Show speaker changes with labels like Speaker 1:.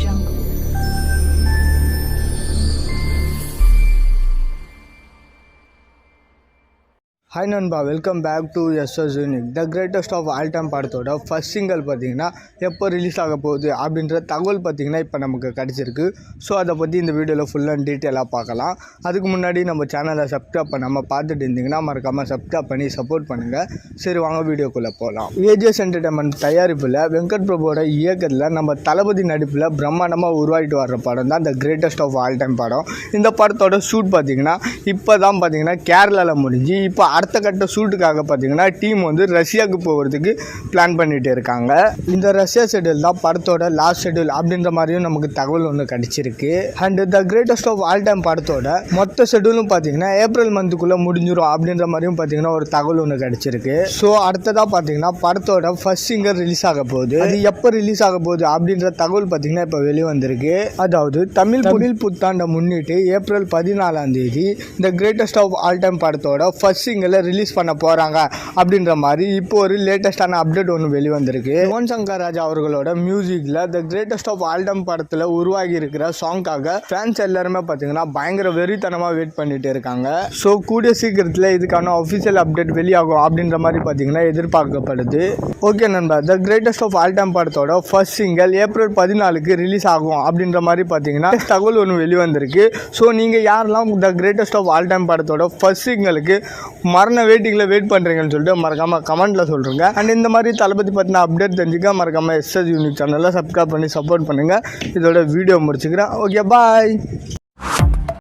Speaker 1: Jungle.
Speaker 2: Hi நண்பா, welcome back to SS unique. The greatest of all time படத்தோட first single பார்த்திங்கன்னா எப்போ release ஆக போகுது அப்படின்ற தகவல் பார்த்திங்கன்னா இப்போ நமக்கு கிடச்சிருக்கு. ஸோ அதை பற்றி இந்த வீடியோவில் ஃபுல் அண்ட் டீட்டெயிலாக பார்க்கலாம். அதுக்கு முன்னாடி நம்ம சேனலை சப்ஸ்கிரைப் பண்ணாமல் பார்த்துட்டு இருந்தீங்கன்னா மறக்காமல் சப்ஸ்கிரைப் பண்ணி சப்போர்ட் பண்ணுங்கள். சரி, வாங்க வீடியோக்குள்ளே போகலாம். ஏஜிஎஸ் என்டர்டைன்மெண்ட் தயாரிப்பில் வெங்கட் பிரபுவோட இயக்கத்தில் நம்ம தளபதி நடிப்பில் பிரம்மாண்டமாக உருவாகிட்டு வர்ற படம் தான் the greatest of all time படம். இந்த படத்தோட ஷூட் பார்த்திங்கன்னா இப்போ தான் பார்த்திங்கன்னா கேரளாவில் முடிஞ்சு இப்போ அடுத்த கட்ட ஷூட்டுக்காக பார்த்தீங்கன்னா டீம் வந்து ரஷ்யாவுக்கு போகிறதுக்கு பிளான் பண்ணிகிட்டு இருக்காங்க. இந்த ரஷ்யா ஷெட்யூல் தான் படத்தோட லாஸ்ட் ஷெட்யூல் அப்படின்ற மாதிரியும் நமக்கு தகவல் ஒன்று கிடச்சிருக்கு. And the greatest of all time படத்தோட மொத்த ஷெட்யூலும் பார்த்தீங்கன்னா ஏப்ரல் மந்த்துக்குள்ளே முடிஞ்சிடும் அப்படின்ற மாதிரியும் பார்த்தீங்கன்னா ஒரு தகவல் ஒன்று கிடச்சிருக்கு. ஸோ அடுத்ததாக பார்த்தீங்கன்னா படத்தோட ஃபர்ஸ்ட் சிங்கர் ரிலீஸ் ஆக போகுது. அது எப்போ ரிலீஸ் ஆக போகுது அப்படின்ற தகவல் பார்த்தீங்கன்னா இப்போ வெளியே வந்திருக்கு. அதாவது தமிழ் புத்தாண்டை முன்னிட்டு ஏப்ரல் 14 இந்த கிரேட்டஸ்ட் ஆஃப் ஆல் டைம் படத்தோட ஃபர்ஸ்ட் சிங்கர் ரிலீஸ் பண்ண போகிறாங்க அப்படின்ற மாதிரி இப்போ ஒரு லேட்டஸ்டான அப்டேட் ஒன்று வெளிவந்திருக்கு. யுவன் சங்கர் ராஜா அவர்களோட மியூசிக்கில் the greatest of all time படத்தில் உருவாகி இருக்கிற சாங்காக ஃபேன்ஸ் எல்லாருமே பார்த்தீங்கன்னா பயங்கர வெறித்தனமாக வெயிட் பண்ணிட்டு இருக்காங்க. ஸோ கூடிய சீக்கிரத்தில் இதுக்கான அஃபிஷியல் அப்டேட் வெளியாகும் அப்படின்ற மாதிரி பார்த்தீங்கன்னா எதிர்பார்க்கப்படுது. ஓகே நண்பா, the greatest of all time படத்தோட ஃபர்ஸ்ட் சிங்கிள் ஏப்ரல் 14 ரிலீஸ் ஆகும் அப்படின்ற மாதிரி பார்த்தீங்கன்னா தகவல் ஒன்று வெளிவந்திருக்கு. ஸோ நீங்கள் யாரெல்லாம் the greatest of all time படத்தோட ஃபர்ஸ்ட் சிங்கிளுக்கு மரண வெயிட்டிங்கில் வெயிட் பண்ணுறீங்கன்னு சொல்லிட்டு மறக்காமல் கமெண்ட்டில் சொல்கிறேங்க. அண்ட் இந்த மாதிரி தளபதி பற்றின அப்டேட் தெரிஞ்சுக்க மறக்காமல் எஸ்எஸ் யூனிக் சேனலில் சப்ஸ்கிரைப் பண்ணி சப்போர்ட் பண்ணுங்கள். இதோட வீடியோ முடிச்சுக்கிறேன். ஓகே, பாய்.